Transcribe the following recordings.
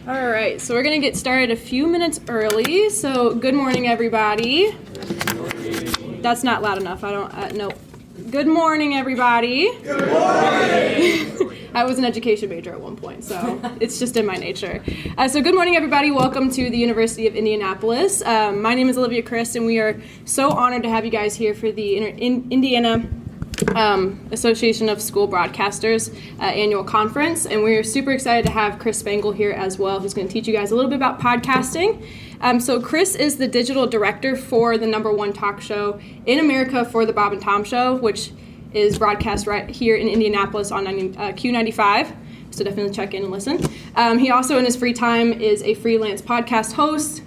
All right, so we're going to get started a few minutes early. So good morning, everybody. That's not loud enough. No. Good morning, everybody. Good morning. I was an education major at one point, so it's just in my nature. So good morning, everybody. Welcome to the University of Indianapolis. My name is Olivia Christ, and we are so honored to have you guys here for the Indiana Association of School Broadcasters annual conference, and we're super excited to have Chris Spangle here as well, who's going to teach you guys a little bit about podcasting. So Chris is the digital director for the #1 talk show in America for the Bob and Tom Show, which is broadcast right here in Indianapolis on Q95, so definitely check in and listen. He also, in his free time, is a freelance podcast host.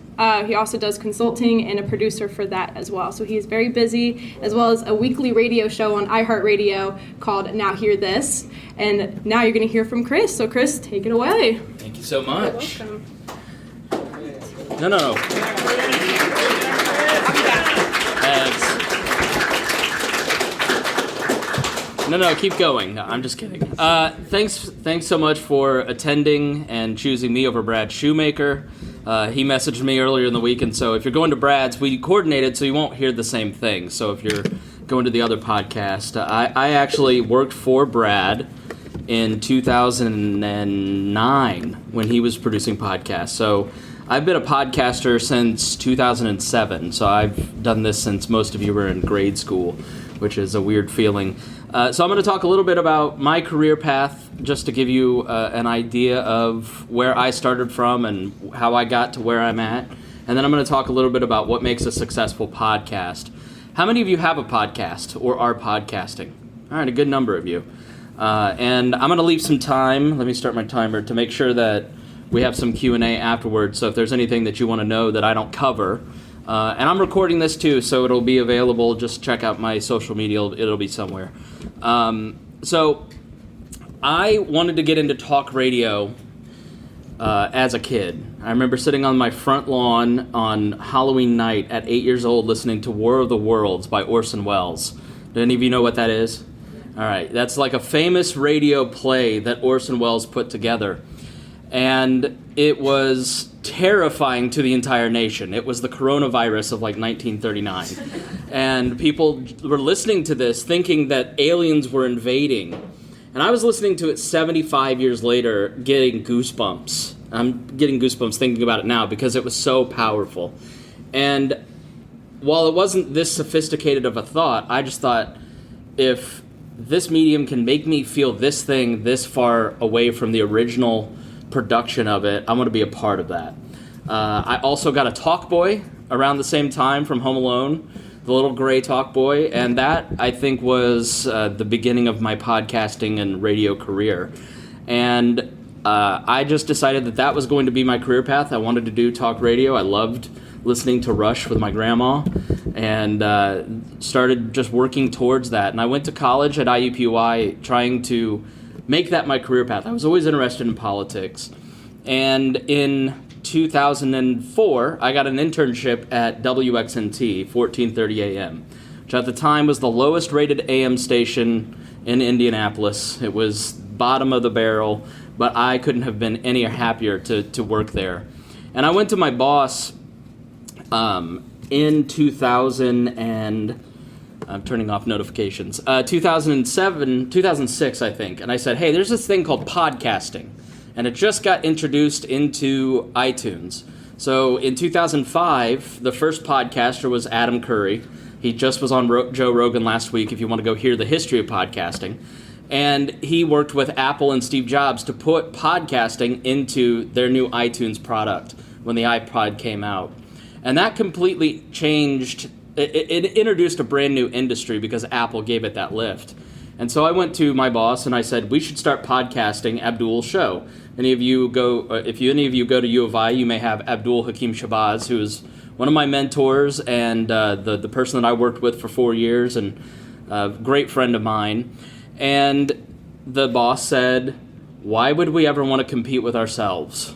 He also does consulting and a producer for that as well. So he's very busy, as well as a weekly radio show on iHeartRadio called Now Hear This. And now you're going to hear from Chris. So Chris, take it away. Thank you so much. You're welcome. No. No, keep going. No, I'm just kidding. Thanks so much for attending and choosing me over Brad Shoemaker. He messaged me earlier in the week, and so if you're going to Brad's, we coordinated so you won't hear the same thing. So if you're going to the other podcast, I actually worked for Brad in 2009 when he was producing podcasts. So I've been a podcaster since 2007, so I've done this since most of you were in grade school, which is a weird feeling. So I'm going to talk a little bit about my career path, just to give you an idea of where I started from and how I got to where I'm at. And then I'm going to talk a little bit about what makes a successful podcast. How many of you have a podcast or are podcasting? All right, a good number of you. And I'm going to leave some time, let me start my timer, to make sure that we have some Q&A afterwards. So if there's anything that you want to know that I don't cover, and I'm recording this too, so it'll be available. Just check out my social media. It'll be somewhere. So I wanted to get into talk radio as a kid. I remember sitting on my front lawn on Halloween night at 8 years old listening to War of the Worlds by Orson Welles. Do any of you know what that is? All right. That's like a famous radio play that Orson Welles put together. And it was terrifying to the entire nation. It was the coronavirus of like 1939. And people were listening to this thinking that aliens were invading. And I was listening to it 75 years later, getting goosebumps. I'm getting goosebumps thinking about it now because it was so powerful. And while it wasn't this sophisticated of a thought, I just thought, if this medium can make me feel this thing this far away from the original production of it, I'm going to be a part of that. I also got a talk boy around the same time from Home Alone, the little gray talk boy, and that, I think, was the beginning of my podcasting and radio career. And I just decided that was going to be my career path. I wanted to do talk radio. I loved listening to Rush with my grandma, and started just working towards that. And I went to college at IUPUI trying to make that my career path. I was always interested in politics. And in 2004, I got an internship at WXNT, 1430 AM, which at the time was the lowest rated AM station in Indianapolis. It was bottom of the barrel, but I couldn't have been any happier to work there. And I went to my boss in 2000 and... I'm turning off notifications. 2006, I think. And I said, hey, there's this thing called podcasting. And it just got introduced into iTunes. So in 2005, the first podcaster was Adam Curry. He just was on Joe Rogan last week, if you want to go hear the history of podcasting. And he worked with Apple and Steve Jobs to put podcasting into their new iTunes product when the iPod came out. And that completely changed. It introduced a brand new industry because Apple gave it that lift. And so I went to my boss and I said, we should start podcasting Abdul's show. If any of you go to U of I, you may have Abdul Hakim Shabazz, who is one of my mentors and the person that I worked with for 4 years and a great friend of mine. And the boss said, why would we ever want to compete with ourselves?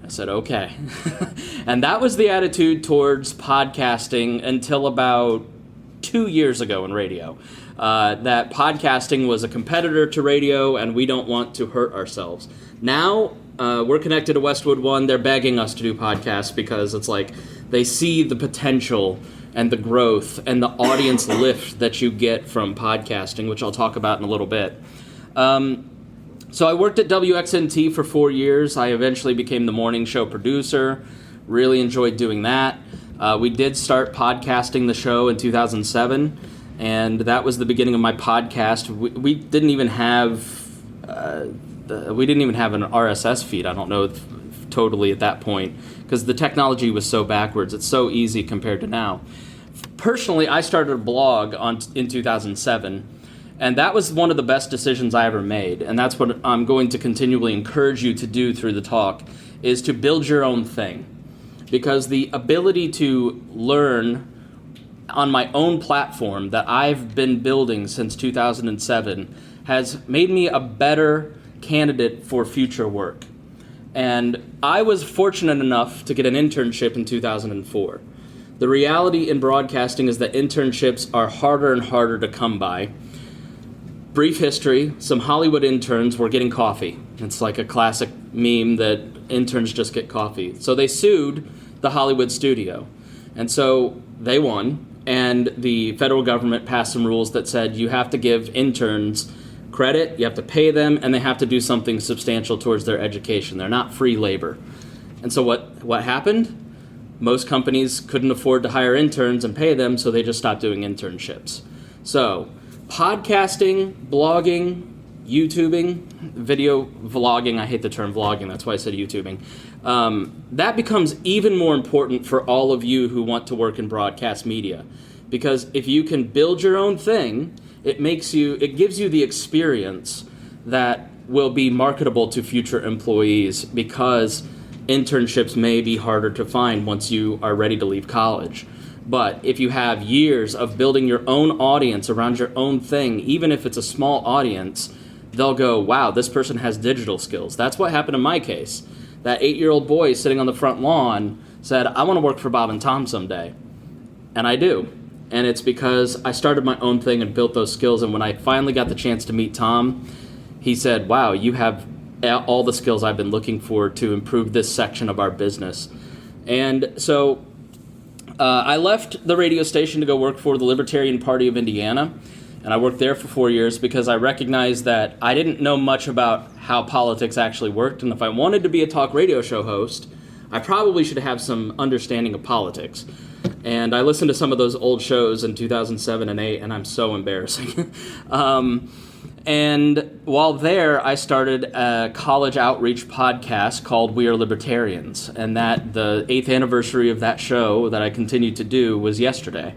I said, okay. And that was the attitude towards podcasting until about 2 years ago in radio. That podcasting was a competitor to radio and we don't want to hurt ourselves. Now, we're connected to Westwood One. They're begging us to do podcasts because it's like they see the potential and the growth and the audience lift that you get from podcasting, which I'll talk about in a little bit. So I worked at WXNT for 4 years. I eventually became the morning show producer. Really enjoyed doing that. We did start podcasting the show in 2007, and that was the beginning of my podcast. We didn't even have an RSS feed. I don't know if totally at that point, because the technology was so backwards. It's so easy compared to now. Personally, I started a blog in 2007, and that was one of the best decisions I ever made. And that's what I'm going to continually encourage you to do through the talk, is to build your own thing. Because the ability to learn on my own platform that I've been building since 2007 has made me a better candidate for future work. And I was fortunate enough to get an internship in 2004. The reality in broadcasting is that internships are harder and harder to come by. Brief history, some Hollywood interns were getting coffee. It's like a classic meme that interns just get coffee. So they sued the Hollywood studio. And so they won, and the federal government passed some rules that said you have to give interns credit, you have to pay them, and they have to do something substantial towards their education. They're not free labor. And so what happened? Most companies couldn't afford to hire interns and pay them, so they just stopped doing internships. So podcasting, blogging, YouTubing, video vlogging, I hate the term vlogging, that's why I said YouTubing, that becomes even more important for all of you who want to work in broadcast media. Because if you can build your own thing, it gives you the experience that will be marketable to future employees, because internships may be harder to find once you are ready to leave college. But if you have years of building your own audience around your own thing, even if it's a small audience, they'll go, wow, this person has digital skills. That's what happened in my case. That 8-year-old boy sitting on the front lawn said, I want to work for Bob and Tom someday. And I do. And it's because I started my own thing and built those skills. And when I finally got the chance to meet Tom, he said, wow, you have all the skills I've been looking for to improve this section of our business. And so I left the radio station to go work for the Libertarian Party of Indiana. And I worked there for 4 years because I recognized that I didn't know much about how politics actually worked. And if I wanted to be a talk radio show host, I probably should have some understanding of politics. And I listened to some of those old shows in 2007 and 8, and I'm so embarrassing. And while there, I started a college outreach podcast called We Are Libertarians. And the 8th anniversary of that show that I continued to do was yesterday.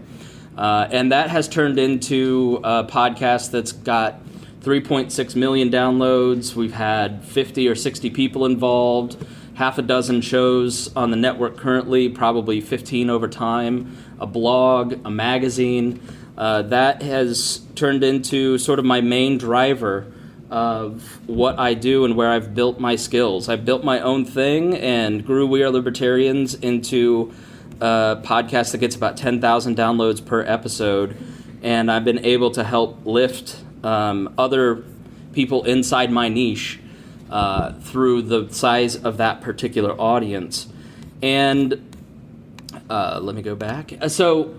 And that has turned into a podcast that's got 3.6 million downloads. We've had 50 or 60 people involved, half a dozen shows on the network currently, probably 15 over time, a blog, a magazine. That has turned into sort of my main driver of what I do and where I've built my skills. I've built my own thing and grew We Are Libertarians into a podcast that gets about 10,000 downloads per episode, and I've been able to help lift other people inside my niche through the size of that particular audience. And let me go back. So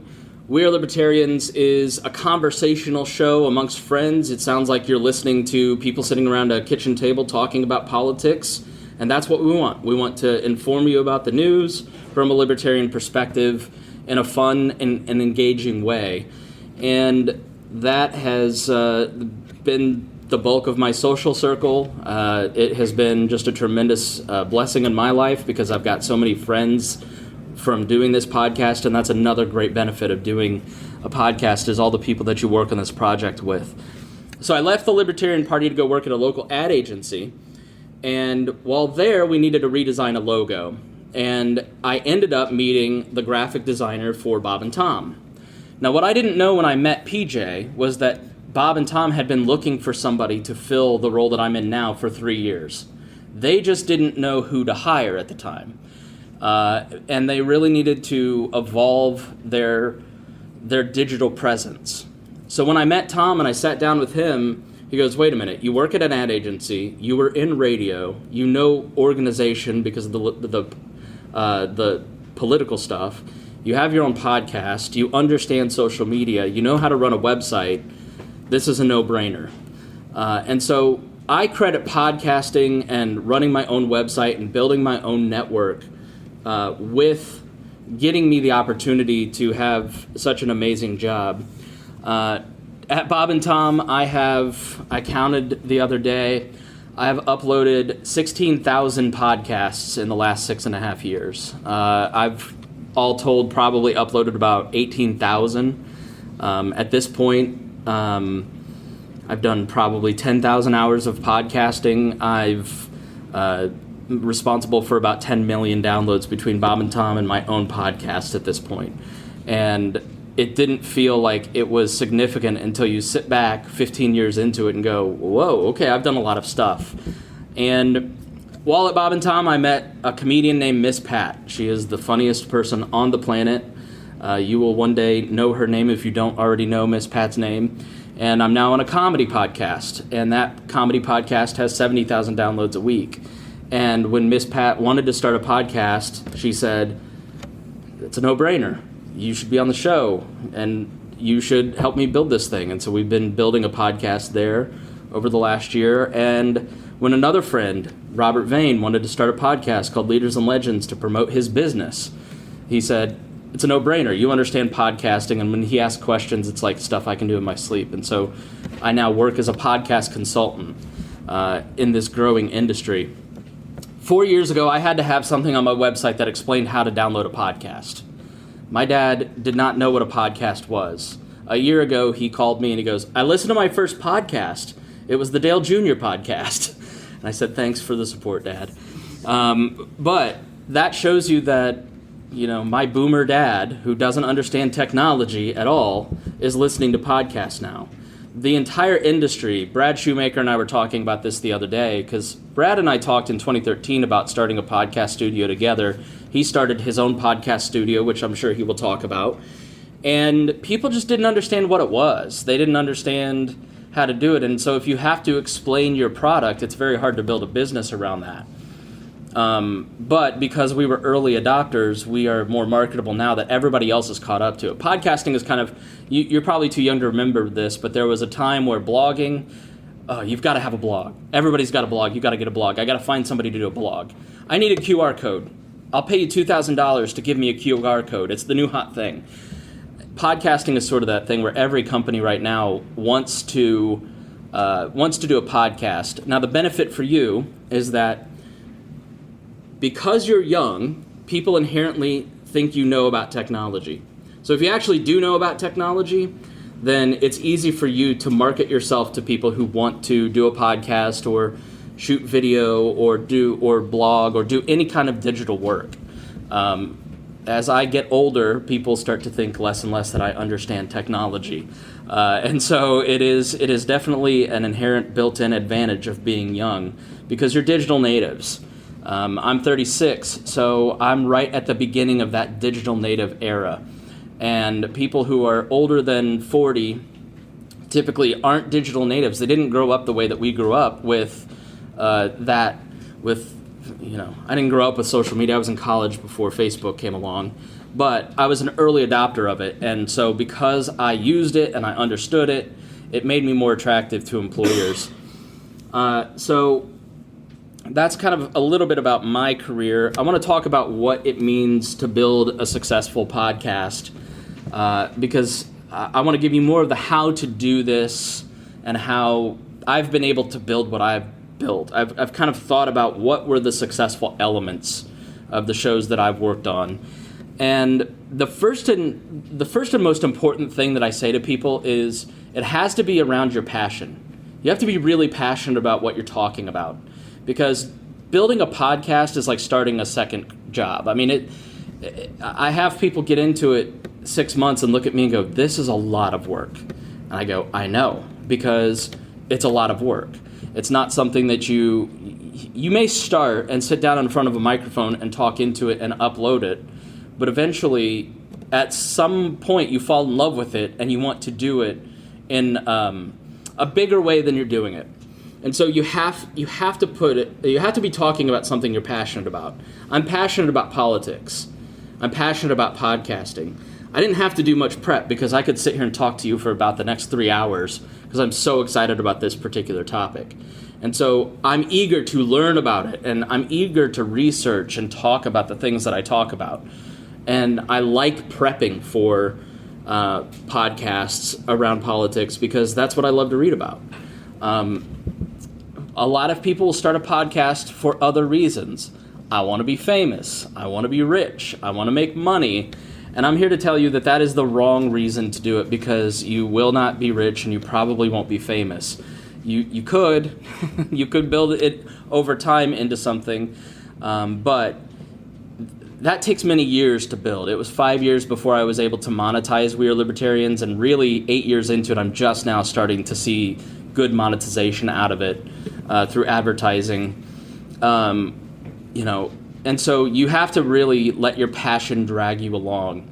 We Are Libertarians is a conversational show amongst friends. It sounds like you're listening to people sitting around a kitchen table talking about politics, and that's what we want. We want to inform you about the news from a libertarian perspective in a fun and engaging way. And that has been the bulk of my social circle. It has been just a tremendous blessing in my life because I've got so many friends from doing this podcast, and that's another great benefit of doing a podcast is all the people that you work on this project with. So I left the Libertarian Party to go work at a local ad agency, and while there, we needed to redesign a logo. And I ended up meeting the graphic designer for Bob and Tom. Now, what I didn't know when I met PJ was that Bob and Tom had been looking for somebody to fill the role that I'm in now for 3 years. They just didn't know who to hire at the time. And they really needed to evolve their digital presence. So when I met Tom and I sat down with him, He goes, wait a minute, you work at an ad agency, you were in radio, you know organization because of the political stuff, you have your own podcast, you understand social media, you know how to run a website. This is a no-brainer. And so I credit podcasting and running my own website and building my own network with getting me the opportunity to have such an amazing job. At Bob and Tom, I counted the other day, I have uploaded 16,000 podcasts in the last 6.5 years. I've all told probably uploaded about 18,000. At this point, I've done probably 10,000 hours of podcasting. I've responsible for about 10 million downloads between Bob and Tom and my own podcast at this point. And it didn't feel like it was significant until you sit back 15 years into it and go, whoa, okay, I've done a lot of stuff. And while at Bob and Tom, I met a comedian named Miss Pat. She is the funniest person on the planet. You will one day know her name if you don't already know Miss Pat's name. And I'm now on a comedy podcast, and that comedy podcast has 70,000 downloads a week. And when Miss Pat wanted to start a podcast, she said, it's a no-brainer. You should be on the show, and you should help me build this thing. And so we've been building a podcast there over the last year. And when another friend, Robert Vane, wanted to start a podcast called Leaders and Legends to promote his business, he said, it's a no-brainer. You understand podcasting, and when he asks questions, it's like stuff I can do in my sleep. And so I now work as a podcast consultant in this growing industry. 4 years ago, I had to have something on my website that explained how to download a podcast. My dad did not know what a podcast was. A year ago, he called me and he goes, I listened to my first podcast. It was the Dale Jr. podcast. And I said, thanks for the support, Dad. But that shows you that, you know, my boomer dad, who doesn't understand technology at all, is listening to podcasts now. The entire industry, Brad Shoemaker and I were talking about this the other day, because Brad and I talked in 2013 about starting a podcast studio together. He started his own podcast studio, which I'm sure he will talk about. And people just didn't understand what it was. They didn't understand how to do it. And so if you have to explain your product, it's very hard to build a business around that. But because we were early adopters, we are more marketable now that everybody else is caught up to it. Podcasting is kind of, you're probably too young to remember this, but there was a time where blogging, you've got to have a blog. Everybody's got a blog. You've got to get a blog. I got to find somebody to do a blog. I need a QR code. I'll pay you $2,000 to give me a QR code. It's the new hot thing. Podcasting is sort of that thing where every company right now wants to do a podcast. Now, the benefit for you is that because you're young, people inherently think you know about technology. So if you actually do know about technology, then it's easy for you to market yourself to people who want to do a podcast or shoot video or blog or do any kind of digital work. As I get older, people start to think less and less that I understand technology. And so it is definitely an inherent built-in advantage of being young because you're digital natives. I'm 36, so I'm right at the beginning of that digital native era. And people who are older than 40 typically aren't digital natives. They didn't grow up the way that we grew up with I didn't grow up with social media. I was in college before Facebook came along. But I was an early adopter of it. And so because I used it and I understood it, it made me more attractive to employers. So that's kind of a little bit about my career. I want to talk about what it means to build a successful podcast because I want to give you more of the how to do this and how I've been able to build what I've built. I've kind of thought about what were the successful elements of the shows that I've worked on. And the first and most important thing that I say to people is it has to be around your passion. You have to be really passionate about what you're talking about. Because building a podcast is like starting a second job. I mean, I have people get into it 6 months and look at me and go, this is a lot of work. And I go, I know, because it's a lot of work. It's not something that you may start and sit down in front of a microphone and talk into it and upload it, but eventually, at some point, you fall in love with it and you want to do it in a bigger way than you're doing it. And so you have to be talking about something you're passionate about. I'm passionate about politics. I'm passionate about podcasting. I didn't have to do much prep because I could sit here and talk to you for about the next 3 hours because I'm so excited about this particular topic. And so I'm eager to learn about it, and I'm eager to research and talk about the things that I talk about. And I like prepping for podcasts around politics because that's what I love to read about. A lot of people will start a podcast for other reasons. I want to be famous. I want to be rich. I want to make money. And I'm here to tell you that that is the wrong reason to do it, because you will not be rich and you probably won't be famous. You could you could build it over time into something, but that takes many years to build. It was 5 years before I was able to monetize We Are Libertarians, and really 8 years into it, I'm just now starting to see good monetization out of it through advertising. And so you have to really let your passion drag you along.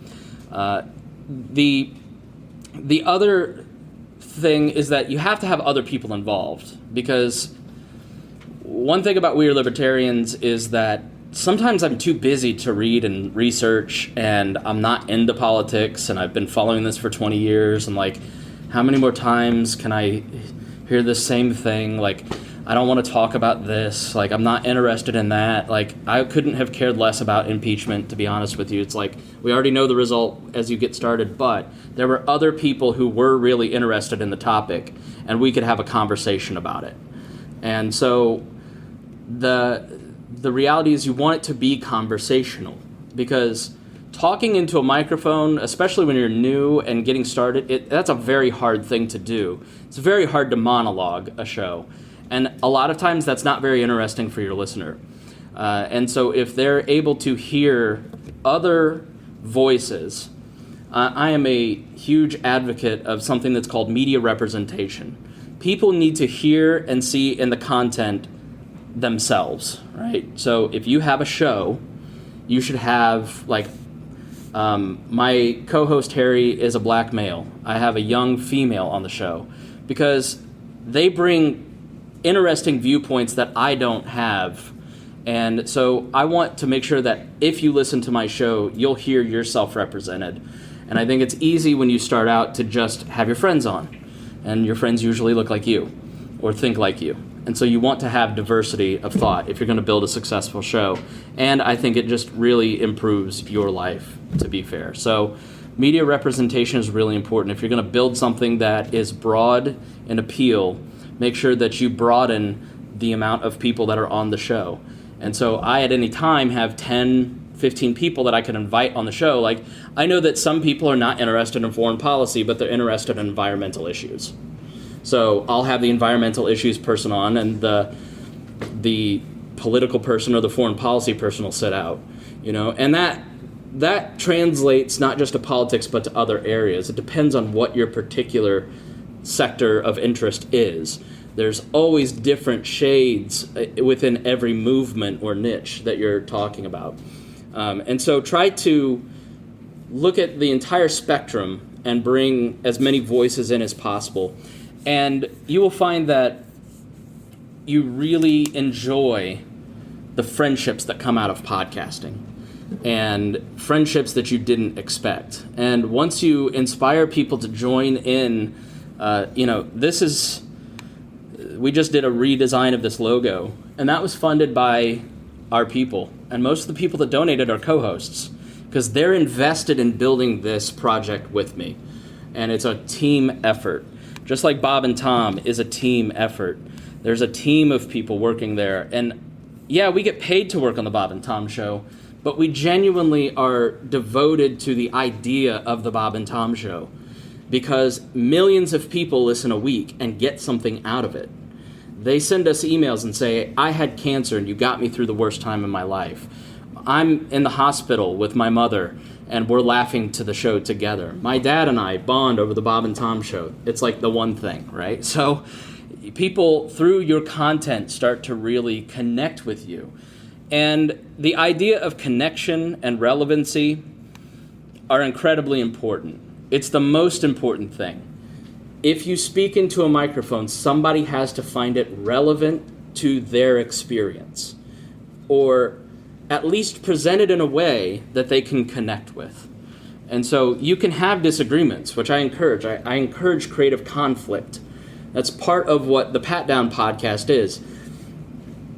The other thing is that you have to have other people involved, because one thing about We Are Libertarians is that sometimes I'm too busy to read and research, and I'm not into politics, and I've been following this for 20 years, and like, how many more times can I hear the same thing? Like, I don't want to talk about this. Like, I'm not interested in that. Like, I couldn't have cared less about impeachment, to be honest with you. It's like, we already know the result as you get started, but there were other people who were really interested in the topic, and we could have a conversation about it. And so the reality is you want it to be conversational, because talking into a microphone, especially when you're new and getting started, that's a very hard thing to do. It's very hard to monologue a show. And a lot of times that's not very interesting for your listener. And so if they're able to hear other voices, I am a huge advocate of something that's called media representation. People need to hear and see in the content themselves, right? So if you have a show, you should have, like, my co-host Harry is a black male. I have a young female on the show, because they bring interesting viewpoints that I don't have. And so I want to make sure that if you listen to my show, you'll hear yourself represented. And I think it's easy when you start out to just have your friends on, and your friends usually look like you or think like you. And so you want to have diversity of thought if you're going to build a successful show. And I think it just really improves your life, to be fair. So media representation is really important. If you're going to build something that is broad in appeal, make sure that you broaden the amount of people that are on the show. And so I, at any time, have 10, 15 people that I can invite on the show. Like, I know that some people are not interested in foreign policy, but they're interested in environmental issues. So I'll have the environmental issues person on, and the political person or the foreign policy person will sit out, and that translates not just to politics, but to other areas. It depends on what your particular sector of interest is. There's always different shades within every movement or niche that you're talking about. And so try to look at the entire spectrum and bring as many voices in as possible. And you will find that you really enjoy the friendships that come out of podcasting, and friendships that you didn't expect. And once you inspire people to join in, we just did a redesign of this logo, and that was funded by our people. And most of the people that donated are co-hosts, because they're invested in building this project with me. And it's a team effort. Just like Bob and Tom is a team effort. There's a team of people working there. And yeah, we get paid to work on the Bob and Tom show, but we genuinely are devoted to the idea of the Bob and Tom show, because millions of people listen a week and get something out of it. They send us emails and say, I had cancer and you got me through the worst time in my life. I'm in the hospital with my mother and we're laughing to the show together. My dad and I bond over the Bob and Tom show. It's like the one thing, right? So people, through your content, start to really connect with you. And the idea of connection and relevancy are incredibly important. It's the most important thing. if you speak into a microphone, somebody has to find it relevant to their experience, or at least present it in a way that they can connect with. And so you can have disagreements, which I encourage. I encourage creative conflict. That's part of what the Pat Down podcast is.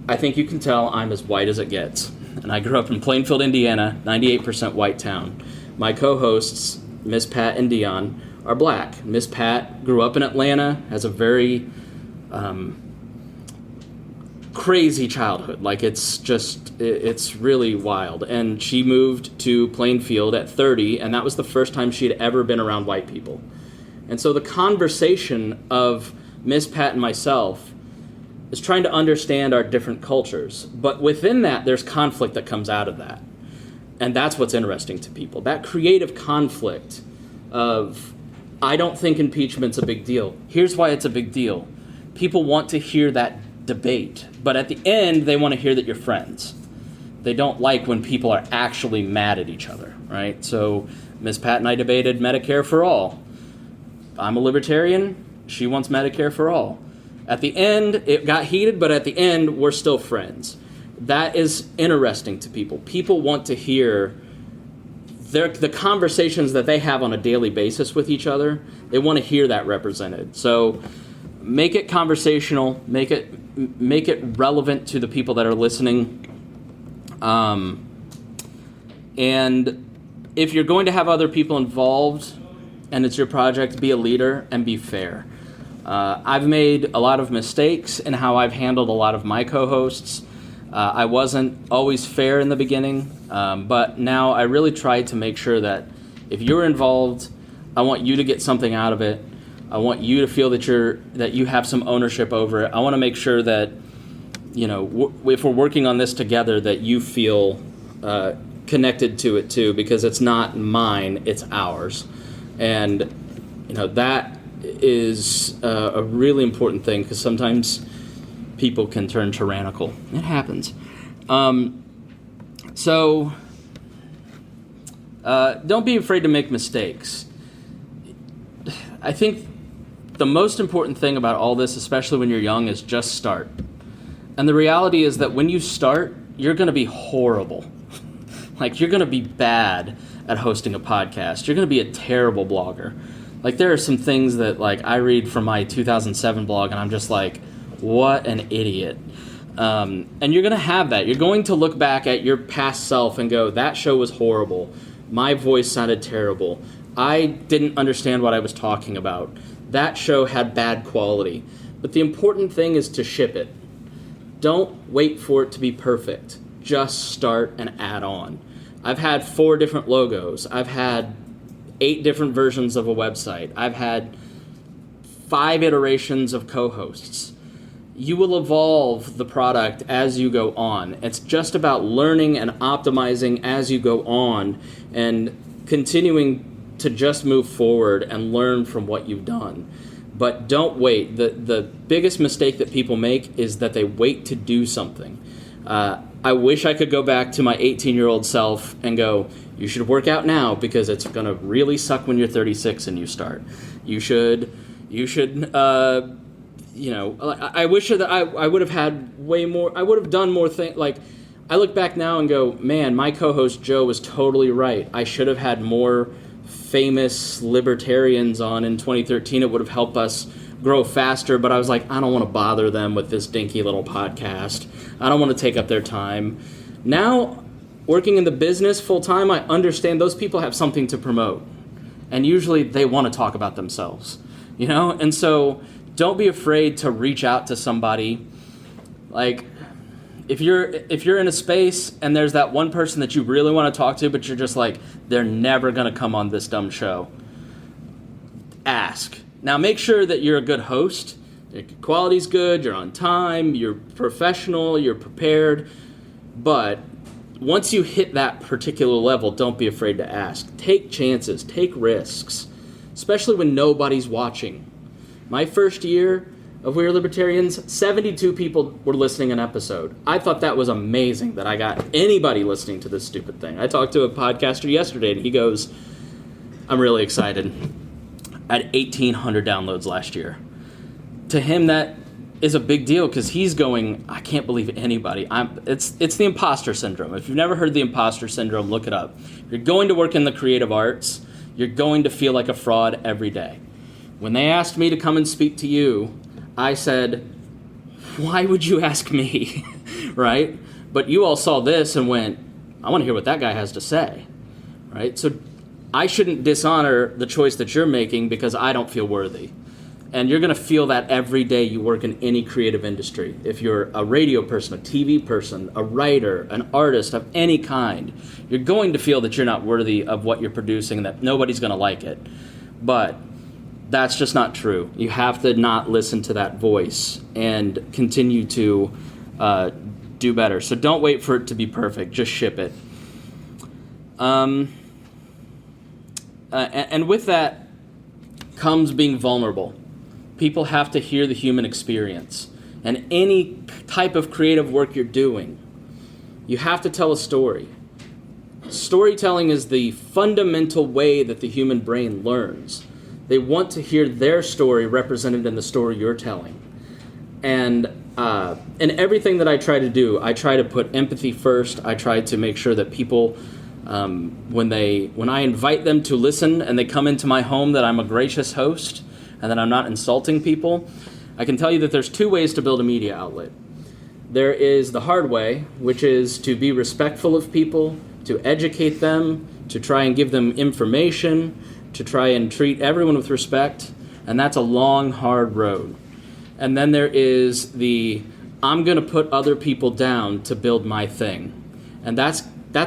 I think you can tell I'm as white as it gets. And I grew up in Plainfield, Indiana, 98% white town. My co-hosts, Miss Pat and Dion, are black. Miss Pat grew up in Atlanta, has a very crazy childhood. Like, it's really wild. And she moved to Plainfield at 30, and that was the first time she had ever been around white people. And so the conversation of Miss Pat and myself is trying to understand our different cultures. But within that, there's conflict that comes out of that. And that's what's interesting to people. That creative conflict of, I don't think impeachment's a big deal. Here's why it's a big deal. People want to hear that debate, but at the end, they want to hear that you're friends. They don't like when people are actually mad at each other, right? So Ms. Pat and I debated Medicare for all. I'm a libertarian. She wants Medicare for all. At the end, it got heated, but at the end, we're still friends. That is interesting to people. People want to hear the conversations that they have on a daily basis with each other. They want to hear that represented. So make it conversational, make it relevant to the people that are listening. And if you're going to have other people involved and it's your project, be a leader and be fair. I've made a lot of mistakes in how I've handled a lot of my co-hosts. I wasn't always fair in the beginning, but now I really try to make sure that if you're involved, I want you to get something out of it. I want you to feel that you have some ownership over it. I want to make sure that, if we're working on this together, that you feel connected to it too, because it's not mine, it's ours. And, that is a really important thing, because sometimes people can turn tyrannical. It happens. So don't be afraid to make mistakes. I think the most important thing about all this, especially when you're young, is just start. And the reality is that when you start, you're going to be horrible. Like, you're going to be bad at hosting a podcast. You're going to be a terrible blogger. Like, there are some things that, like, I read from my 2007 blog, and I'm just like, what an idiot. And you're going to have that. You're going to look back at your past self and go, that show was horrible. My voice sounded terrible. I didn't understand what I was talking about. That show had bad quality. But the important thing is to ship it. Don't wait for it to be perfect. Just start and add on. I've had 4 different logos. I've had 8 different versions of a website. I've had 5 iterations of co-hosts. You will evolve the product as you go on. It's just about learning and optimizing as you go on and continuing to just move forward and learn from what you've done. But don't wait. The biggest mistake that people make is that they wait to do something. I wish I could go back to my 18-year-old self and go, you should work out now because it's going to really suck when you're 36 and you start. You should I wish that I would have had way more, I would have done more things. Like, I look back now and go, man, my co-host Joe was totally right. I should have had more famous libertarians on in 2013. It would have helped us grow faster, but I was like, I don't want to bother them with this dinky little podcast. I don't want to take up their time. Now, working in the business full-time, I understand those people have something to promote. And usually they want to talk about themselves, And so don't be afraid to reach out to somebody. Like, if you're in a space and there's that one person that you really want to talk to, but you're just like, they're never going to come on this dumb show, ask. Now, make sure that you're a good host. Your quality's good, you're on time, you're professional, you're prepared. But once you hit that particular level, don't be afraid to ask. Take chances, take risks, especially when nobody's watching. My first year of We Are Libertarians, 72 people were listening an episode. I thought that was amazing that I got anybody listening to this stupid thing. I talked to a podcaster yesterday, and he goes, I'm really excited. at 1,800 downloads last year. To him, that is a big deal because he's going, I can't believe anybody. It's the imposter syndrome. If you've never heard the imposter syndrome, look it up. You're going to work in the creative arts. You're going to feel like a fraud every day. When they asked me to come and speak to you, I said, why would you ask me, right? But you all saw this and went, I want to hear what that guy has to say, right? So I shouldn't dishonor the choice that you're making because I don't feel worthy. And you're going to feel that every day you work in any creative industry. If you're a radio person, a TV person, a writer, an artist of any kind, you're going to feel that you're not worthy of what you're producing and that nobody's going to like it. But that's just not true. You have to not listen to that voice and continue to do better. So don't wait for it to be perfect. Just ship it. And with that comes being vulnerable. People have to hear the human experience. And any type of creative work you're doing, you have to tell a story. Storytelling is the fundamental way that the human brain learns. They want to hear their story represented in the story you're telling. And in everything that I try to do, I try to put empathy first. I try to make sure that people, when I invite them to listen and they come into my home, that I'm a gracious host and that I'm not insulting people. I can tell you that there's two ways to build a media outlet. There is the hard way, which is to be respectful of people, to educate them, to try and give them information, to try and treat everyone with respect, and that's a long, hard road. And then there is the, I'm going to put other people down to build my thing. And that's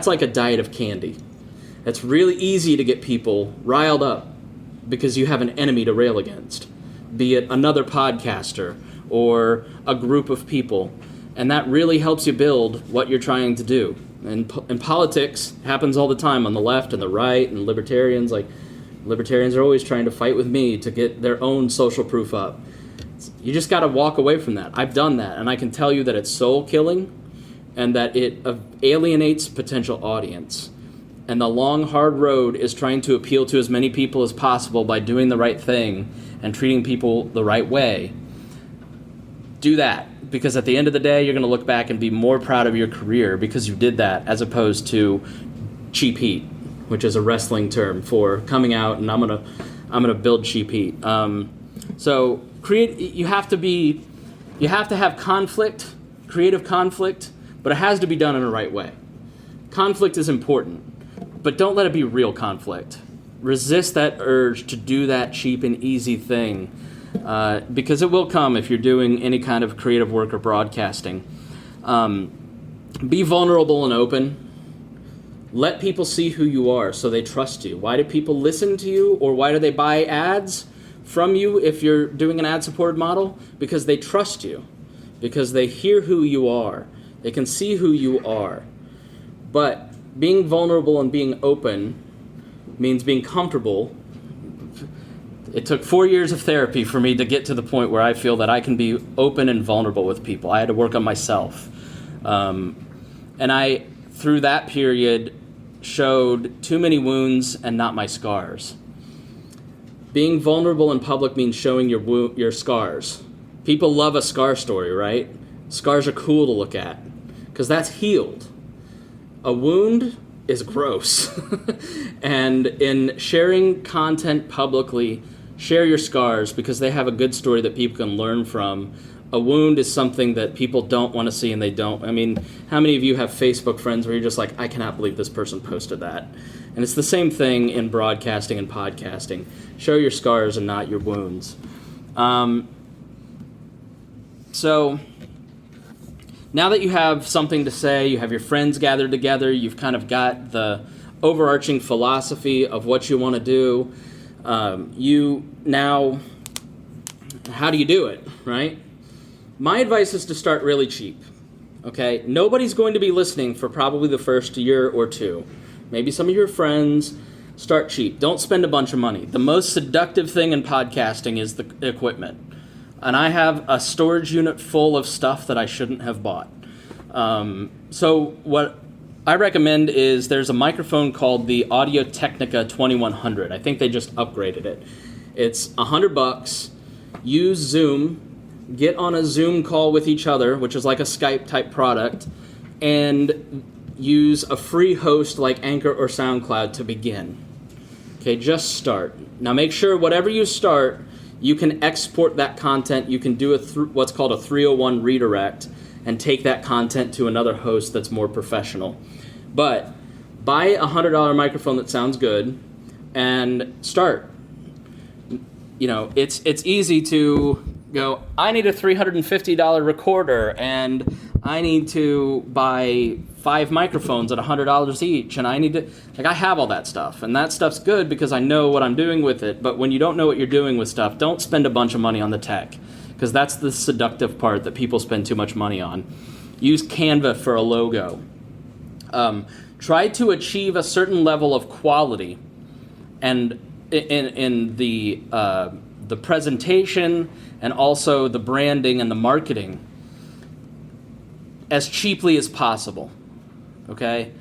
like a diet of candy. It's really easy to get people riled up because you have an enemy to rail against, be it another podcaster or a group of people. And that really helps you build what you're trying to do. And in politics, it happens all the time on the left and the right, and libertarians are always trying to fight with me to get their own social proof up. You just got to walk away from that. I've done that, and I can tell you that it's soul killing and that it alienates potential audience. And the long, hard road is trying to appeal to as many people as possible by doing the right thing and treating people the right way. Do that, because at the end of the day, you're going to look back and be more proud of your career because you did that, as opposed to cheap heat, which is a wrestling term for coming out and I'm gonna build cheap heat. So you have to have conflict, creative conflict, but it has to be done in the right way. Conflict is important. But don't let it be real conflict. Resist that urge to do that cheap and easy thing, because it will come if you're doing any kind of creative work or broadcasting. Be vulnerable and open. Let people see who you are so they trust you. Why do people listen to you, or why do they buy ads from you if you're doing an ad-supported model? Because they trust you, because they hear who you are. They can see who you are. But being vulnerable and being open means being comfortable. It took 4 years of therapy for me to get to the point where I feel that I can be open and vulnerable with people. I had to work on myself. And I, through that period, showed too many wounds and not my scars. Being vulnerable in public means showing your scars. People love a scar story, right? Scars are cool to look at because that's healed. A wound is gross. And in sharing content publicly, share your scars because they have a good story that people can learn from. A wound is something that people don't want to see, and they don't. I mean, how many of you have Facebook friends where you're just like, I cannot believe this person posted that? And it's the same thing in broadcasting and podcasting. Show your scars and not your wounds. So now that you have something to say, you have your friends gathered together, you've kind of got the overarching philosophy of what you want to do, how do you do it, right? My advice is to start really cheap, okay? Nobody's going to be listening for probably the first year or two. Maybe some of your friends. Start cheap. Don't spend a bunch of money. The most seductive thing in podcasting is the equipment. And I have a storage unit full of stuff that I shouldn't have bought. So what I recommend is there's a microphone called the Audio-Technica 2100. I think they just upgraded it. It's $100. Use Zoom. Get on a Zoom call with each other, which is like a Skype type product, and use a free host like Anchor or SoundCloud to begin. Okay, just start. Now make sure whatever you start, you can export that content. You can do what's called a 301 redirect and take that content to another host that's more professional. But buy a $100 microphone that sounds good and start. You know, it's easy to go, I need a $350 recorder and I need to buy 5 microphones at $100 each, and I need to, I have all that stuff, and that stuff's good because I know what I'm doing with it. But when you don't know what you're doing with stuff, don't spend a bunch of money on the tech, because that's the seductive part that people spend too much money on. Use Canva for a logo. Try to achieve a certain level of quality, and in the presentation and also the branding and the marketing as cheaply as possible. Okay?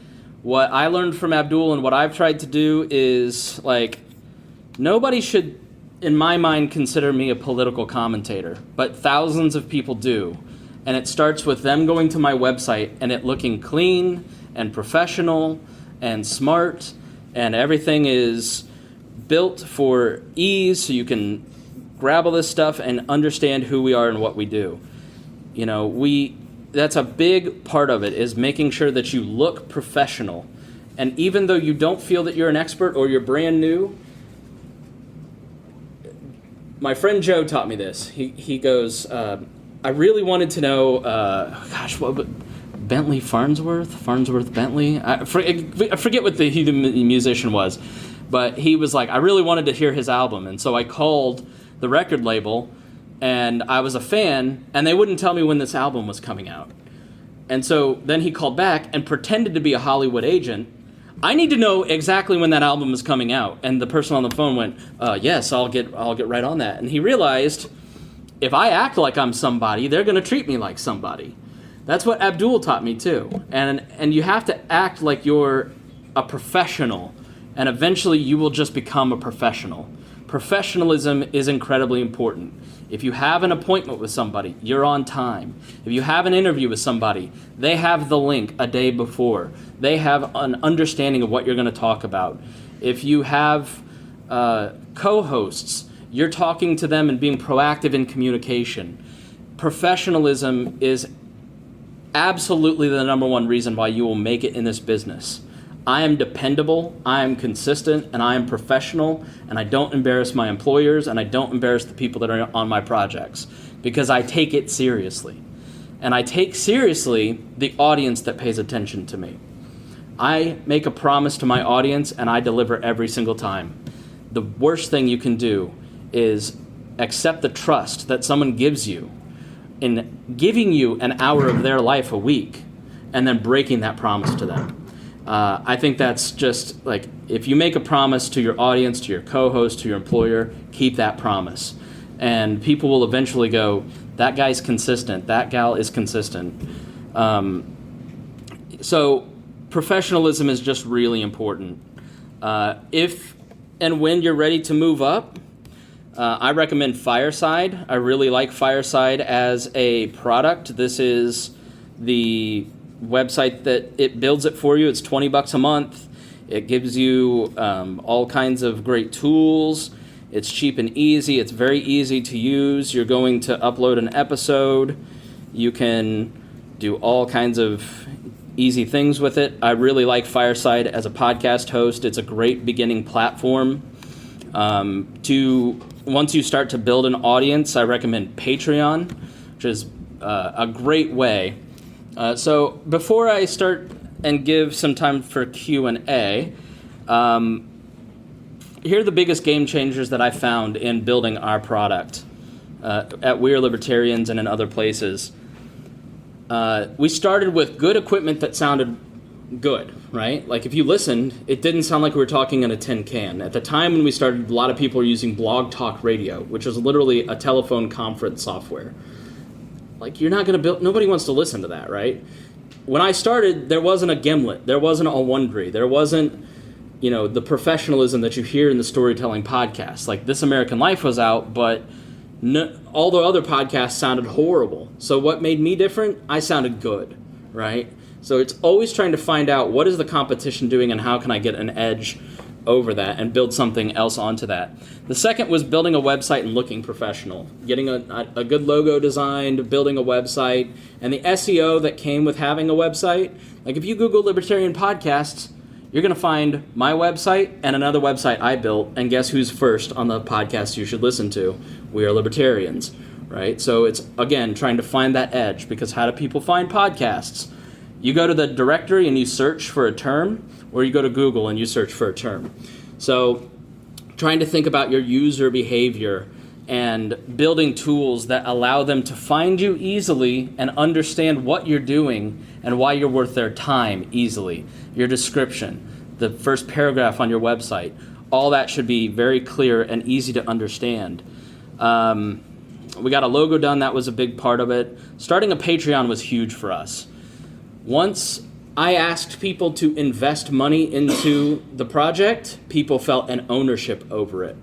What I learned from Abdul and what I've tried to do is, nobody should, in my mind, consider me a political commentator, but thousands of people do. And it starts with them going to my website and it looking clean and professional and smart, and everything is built for ease so you can grab all this stuff and understand who we are and what we do. You know, that's a big part of it, is making sure that you look professional. And even though you don't feel that you're an expert or you're brand new, my friend Joe taught me this. He goes, I really wanted to know, Bentley Farnsworth Bentley? I forget what the musician was, but he was like, I really wanted to hear his album. And so I called the record label, and I was a fan, and they wouldn't tell me when this album was coming out. And so then he called back and pretended to be a Hollywood agent. I need to know exactly when that album is coming out. And the person on the phone went, yes, I'll get right on that. And he realized, if I act like I'm somebody, they're going to treat me like somebody. That's what Abdul taught me too. And you have to act like you're a professional, and eventually you will just become a professional. Professionalism is incredibly important. If you have an appointment with somebody, you're on time. If you have an interview with somebody, they have the link a day before. They have an understanding of what you're going to talk about. If you have co-hosts, you're talking to them and being proactive in communication. Professionalism is absolutely the number one reason why you will make it in this business. I am dependable, I am consistent, and I am professional, and I don't embarrass my employers, and I don't embarrass the people that are on my projects, because I take it seriously. And I take seriously the audience that pays attention to me. I make a promise to my audience, and I deliver every single time. The worst thing you can do is accept the trust that someone gives you in giving you an hour of their life a week, and then breaking that promise to them. I think that's just if you make a promise to your audience, to your co-host, to your employer, keep that promise. And people will eventually go, that guy's consistent, that gal is consistent. So professionalism is just really important. If and when you're ready to move up, I recommend Fireside. I really like Fireside as a product. This is the website that it builds it for you. It's $20 a month. It gives you all kinds of great tools. It's cheap and easy. It's very easy to use. You're going to upload an episode. You can do all kinds of easy things with it. I really like Fireside as a podcast host. It's a great beginning platform. Once you start to build an audience, I recommend Patreon, which is a great way. So before I start and give some time for Q&A, here are the biggest game changers that I found in building our product at We Are Libertarians and in other places. We started with good equipment that sounded good, right? Like if you listened, it didn't sound like we were talking in a tin can. At the time when we started, a lot of people were using Blog Talk Radio, which is literally a telephone conference software. You're not going to build, nobody wants to listen to that, right? When I started, there wasn't a Gimlet, there wasn't a Wondery, there wasn't, the professionalism that you hear in the storytelling podcasts. Like This American Life was out, but all the other podcasts sounded horrible. So what made me different? I sounded good, right? So it's always trying to find out what is the competition doing and how can I get an edge over that and build something else onto that. The second was building a website and looking professional, getting a good logo designed, building a website, and the SEO that came with having a website. Like if you Google Libertarian Podcasts, you're going to find my website and another website I built, and guess who's first on the podcast you should listen to? We are Libertarians, right? So it's, again, trying to find that edge, because how do people find podcasts? You go to the directory and you search for a term, or you go to Google and you search for a term. So trying to think about your user behavior and building tools that allow them to find you easily and understand what you're doing and why you're worth their time easily. Your description, the first paragraph on your website, all that should be very clear and easy to understand. We got a logo done. That was a big part of it. Starting a Patreon was huge for us. Once I asked people to invest money into the project, people felt an ownership over it.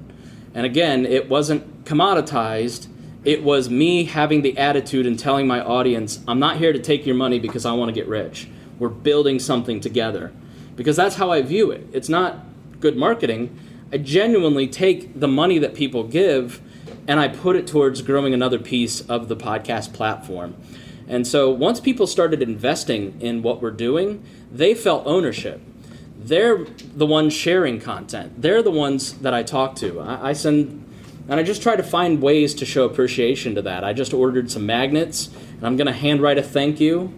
And again, it wasn't commoditized. It was me having the attitude and telling my audience, I'm not here to take your money because I want to get rich. We're building something together. Because that's how I view it. It's not good marketing. I genuinely take the money that people give and I put it towards growing another piece of the podcast platform. And so once people started investing in what we're doing, they felt ownership. They're the ones sharing content. They're the ones that I talk to. I send, and I just try to find ways to show appreciation to that. I just ordered some magnets, and I'm going to handwrite a thank you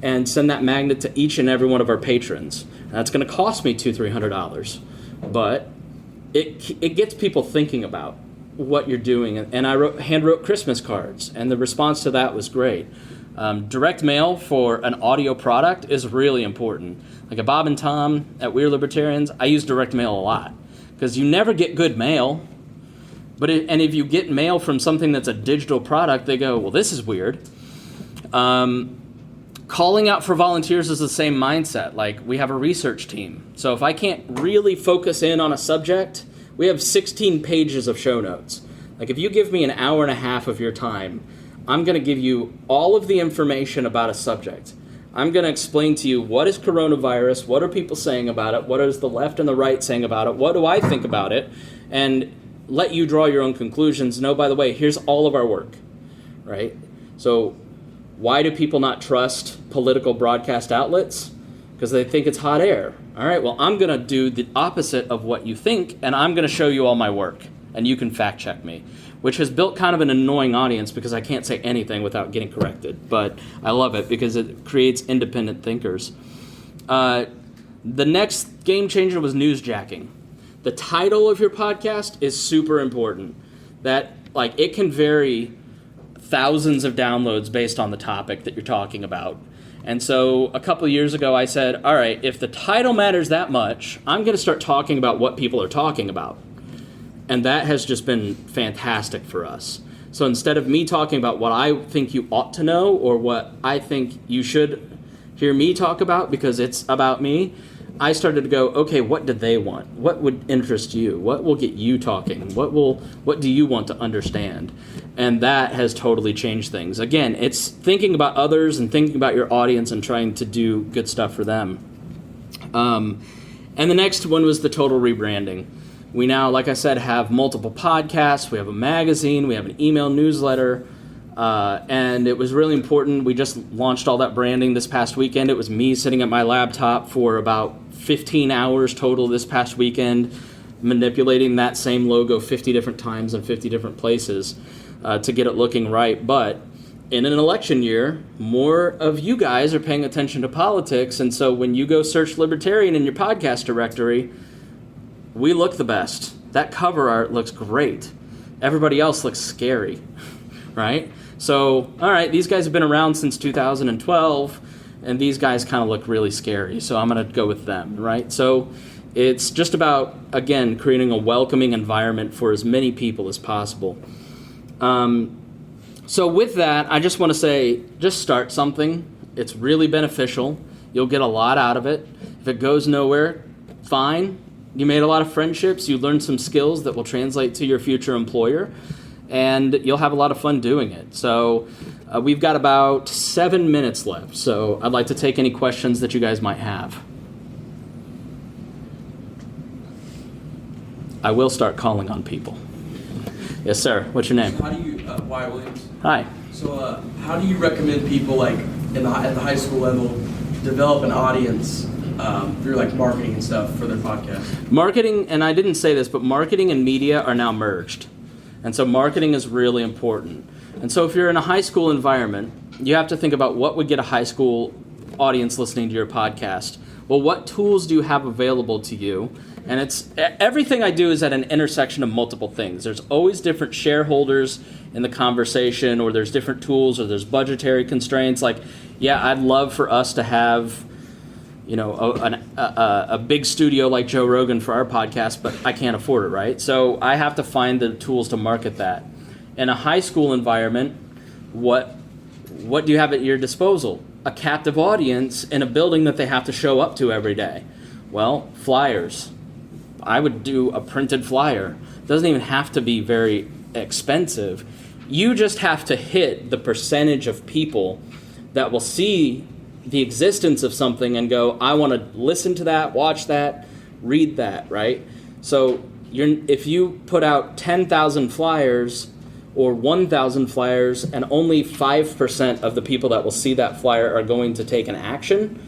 and send that magnet to each and every one of our patrons. And that's going to cost me $200-300, but it gets people thinking about what you're doing. And I hand-wrote Christmas cards, and the response to that was great. Direct mail for an audio product is really important. Like at Bob and Tom at We're Libertarians, I use direct mail a lot because you never get good mail. And if you get mail from something that's a digital product, they go, well, this is weird. Calling out for volunteers is the same mindset. Like we have a research team. So if I can't really focus in on a subject, we have 16 pages of show notes. Like if you give me an hour and a half of your time, I'm going to give you all of the information about a subject. I'm going to explain to you what is coronavirus, what are people saying about it, what is the left and the right saying about it, what do I think about it, and let you draw your own conclusions. No, by the way, here's all of our work, right? So why do people not trust political broadcast outlets? Because they think it's hot air. All right, well, I'm going to do the opposite of what you think, and I'm going to show you all my work, and you can fact check me, which has built kind of an annoying audience because I can't say anything without getting corrected. But I love it because it creates independent thinkers. The next game changer was newsjacking. The title of your podcast is super important. That, like, it can vary thousands of downloads based on the topic that you're talking about. And so a couple of years ago I said, all right, if the title matters that much, I'm going to start talking about what people are talking about. And that has just been fantastic for us. So instead of me talking about what I think you ought to know or what I think you should hear me talk about because it's about me, I started to go, okay, what do they want? What would interest you? What will get you talking? What do you want to understand? And that has totally changed things. Again, it's thinking about others and thinking about your audience and trying to do good stuff for them. And the next one was the total rebranding. We now, like I said, have multiple podcasts, we have a magazine, we have an email newsletter, and it was really important. We just launched all that branding this past weekend. It was me sitting at my laptop for about 15 hours total this past weekend, manipulating that same logo 50 different times in 50 different places to get it looking right. But in an election year, more of you guys are paying attention to politics, and so when you go search Libertarian in your podcast directory, we look the best. That cover art looks great. Everybody else looks scary, right? So, all right, these guys have been around since 2012, and these guys kind of look really scary, so I'm going to go with them, right? So it's just about, again, creating a welcoming environment for as many people as possible. So with that, I just want to say, just start something. It's really beneficial. You'll get a lot out of it. If it goes nowhere, fine. you made a lot of friendships, you learned some skills that will translate to your future employer, and you'll have a lot of fun doing it. So we've got about 7 minutes left, so I'd like to take any questions that you guys might have. I will start calling on people. Yes, sir. What's your name? So how do you, Wyatt Williams. Hi. So how do you recommend people like at the high school level develop an audience through like marketing and stuff for their podcast? Marketing, and I didn't say this, but marketing and media are now merged. And so marketing is really important. And so if you're in a high school environment, you have to think about what would get a high school audience listening to your podcast. Well, what tools do you have available to you? And it's everything I do is at an intersection of multiple things. There's always different shareholders in the conversation, or there's different tools, or there's budgetary constraints. Like, yeah, I'd love for us to have, you know, a big studio like Joe Rogan for our podcast, but I can't afford it, right? So I have to find the tools to market that. In a high school environment, what do you have at your disposal? A captive audience in a building that they have to show up to every day. Well, flyers. I would do a printed flyer. It doesn't even have to be very expensive. You just have to hit the percentage of people that will see the existence of something and go, I want to listen to that, watch that, read that, right? So if you put out 10,000 flyers or 1,000 flyers and only 5% of the people that will see that flyer are going to take an action,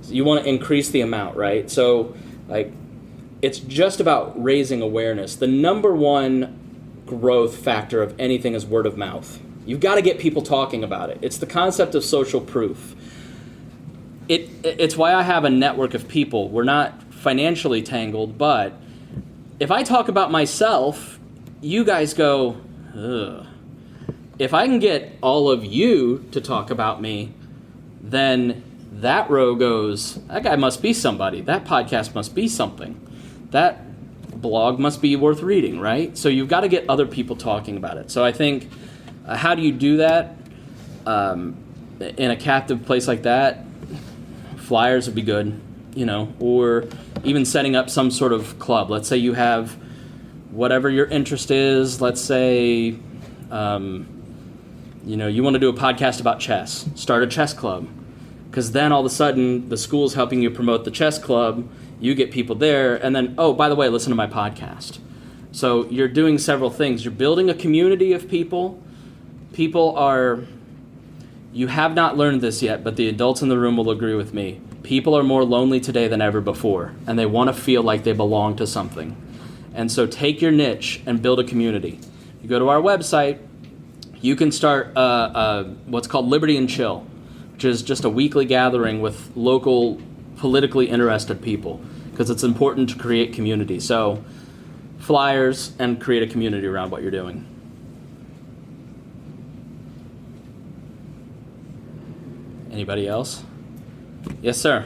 you want to increase the amount, right? So like, it's just about raising awareness. The number one growth factor of anything is word of mouth. You've got to get people talking about it. It's the concept of social proof. It's why I have a network of people. We're not financially tangled, but if I talk about myself, you guys go, ugh. If I can get all of you to talk about me, then that row goes, that guy must be somebody. That podcast must be something. That blog must be worth reading, right? So you've got to get other people talking about it. So I think, how do you do that in a captive place like that? Flyers would be good, you know, or even setting up some sort of club. Let's say you have whatever your interest is. Let's say, you know, you want to do a podcast about chess. Start a chess club. Because then all of a sudden, the school's helping you promote the chess club. You get people there, and then, oh, by the way, listen to my podcast. So you're doing several things. You're building a community of people. You have not learned this yet, but the adults in the room will agree with me. People are more lonely today than ever before, and they want to feel like they belong to something. And so take your niche and build a community. You go to our website, you can start what's called Liberty and Chill, which is just a weekly gathering with local politically interested people, because it's important to create community. So flyers and create a community around what you're doing. Anybody else? Yes, sir.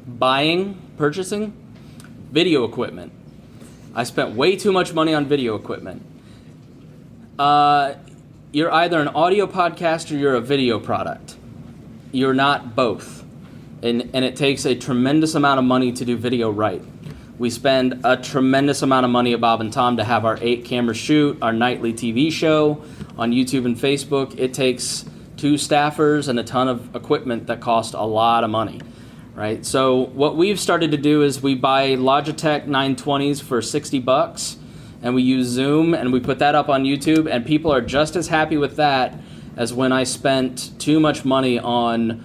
Buying, purchasing, video equipment. I spent way too much money on video equipment. You're either an audio podcast or you're a video product. You're not both. And it takes a tremendous amount of money to do video right. We spend a tremendous amount of money at Bob and Tom to have our 8-camera shoot, our nightly TV show on YouTube and Facebook. It takes 2 staffers and a ton of equipment that cost a lot of money, right? So what we've started to do is we buy Logitech 920s for $60, and we use Zoom, and we put that up on YouTube, and people are just as happy with that as when I spent too much money on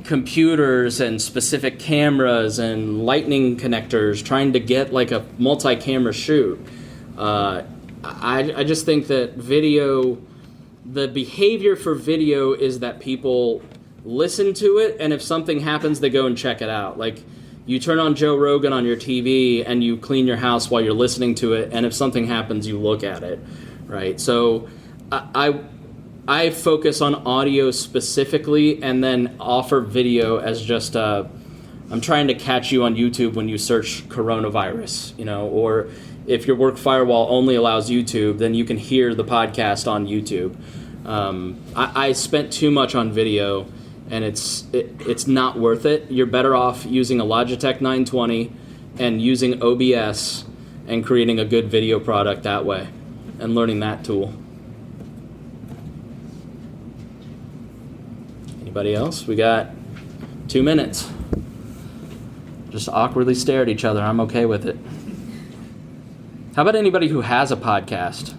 computers and specific cameras and lightning connectors trying to get like a multi-camera shoot. I just think that video, the behavior for video is that people listen to it, and if something happens, they go and check it out. Like, you turn on Joe Rogan on your TV and you clean your house while you're listening to it, and if something happens, you look at it, right? So I focus on audio specifically and then offer video as just I'm trying to catch you on YouTube when you search coronavirus, you know, or if your work firewall only allows YouTube, then you can hear the podcast on YouTube. I spent too much on video, and it's not worth it. You're better off using a Logitech 920 and using OBS and creating a good video product that way and learning that tool. Anybody else? We got 2 minutes. Just awkwardly stare at each other. I'm okay with it. How about anybody who has a podcast?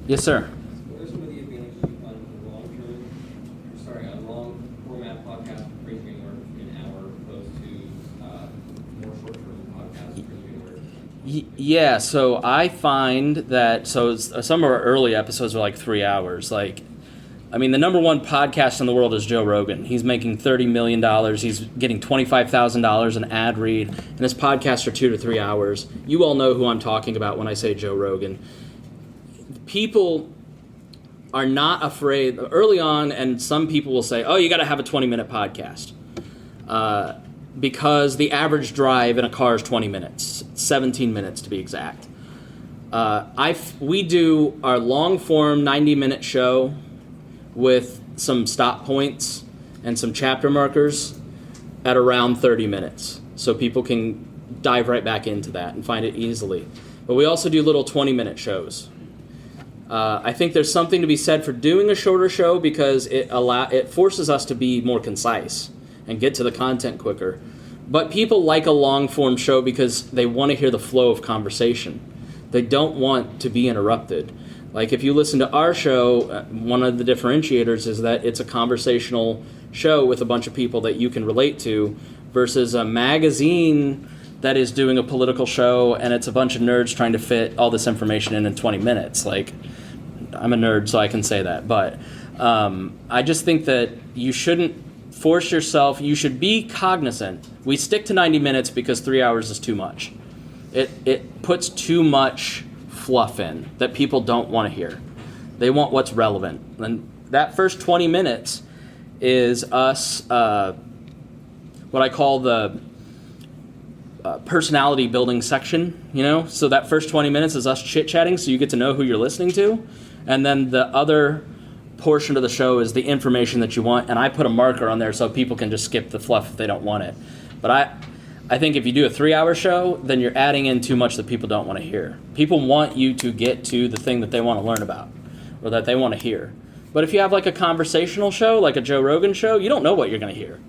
Yes, sir. What are some of the advantages you find a long format podcast brings me anywhere between an hour opposed to more short-term podcasts brings me anywhere? Yeah, so I find that, some of our early episodes are like 3 hours. The number one podcast in the world is Joe Rogan. He's making $30 million. He's getting $25,000 an ad read, and his podcasts are 2 to 3 hours. You all know who I'm talking about when I say Joe Rogan. People are not afraid early on, and some people will say, oh, you got to have a 20-minute podcast because the average drive in a car is 20 minutes, 17 minutes to be exact. We do our long-form 90-minute show with some stop points and some chapter markers at around 30 minutes. So people can dive right back into that and find it easily. But we also do little 20-minute shows. I think there's something to be said for doing a shorter show because it forces us to be more concise and get to the content quicker. But people like a long-form show because they want to hear the flow of conversation. They don't want to be interrupted. Like if you listen to our show, one of the differentiators is that it's a conversational show with a bunch of people that you can relate to versus a magazine that is doing a political show and it's a bunch of nerds trying to fit all this information in 20 minutes. Like, I'm a nerd, so I can say that. But I just think that you shouldn't force yourself. You should be cognizant. We stick to 90 minutes because 3 hours is too much. It puts too much fluff in that people don't want to hear. They want what's relevant. And that first 20 minutes is us, what I call the personality building section, So that first 20 minutes is us chit-chatting so you get to know who you're listening to. And then the other portion of the show is the information that you want. And I put a marker on there so people can just skip the fluff if they don't want it. But I think if you do a 3-hour show, then you're adding in too much that people don't want to hear. People want you to get to the thing that they want to learn about or that they want to hear. But if you have like a conversational show, like a Joe Rogan show, you don't know what you're going to hear,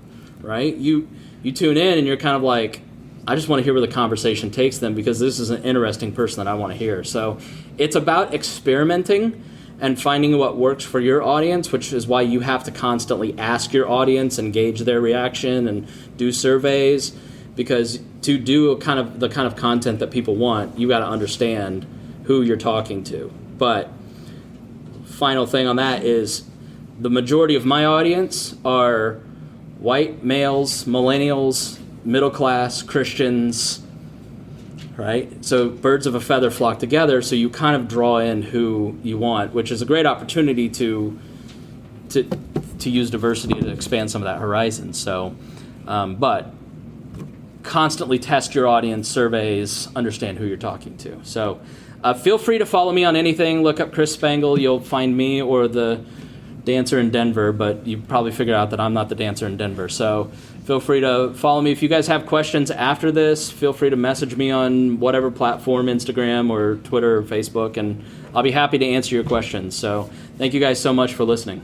right? You tune in and you're kind of like, I just want to hear where the conversation takes them because this is an interesting person that I want to hear. So it's about experimenting and finding what works for your audience, which is why you have to constantly ask your audience and gauge their reaction and do surveys. Because to do the kind of content that people want, you got to understand who you're talking to. But final thing on that is the majority of my audience are white males, millennials, middle class, Christians, right? So birds of a feather flock together, so you kind of draw in who you want, which is a great opportunity to use diversity to expand some of that horizon. So, but constantly test your audience, surveys, understand who you're talking to. So feel free to follow me on anything. Look up Chris Spangle. You'll find me or the dancer in Denver, but you probably figured out that I'm not the dancer in Denver. So feel free to follow me. If you guys have questions after this, feel free to message me on whatever platform, Instagram or Twitter or Facebook, and I'll be happy to answer your questions. So thank you guys so much for listening.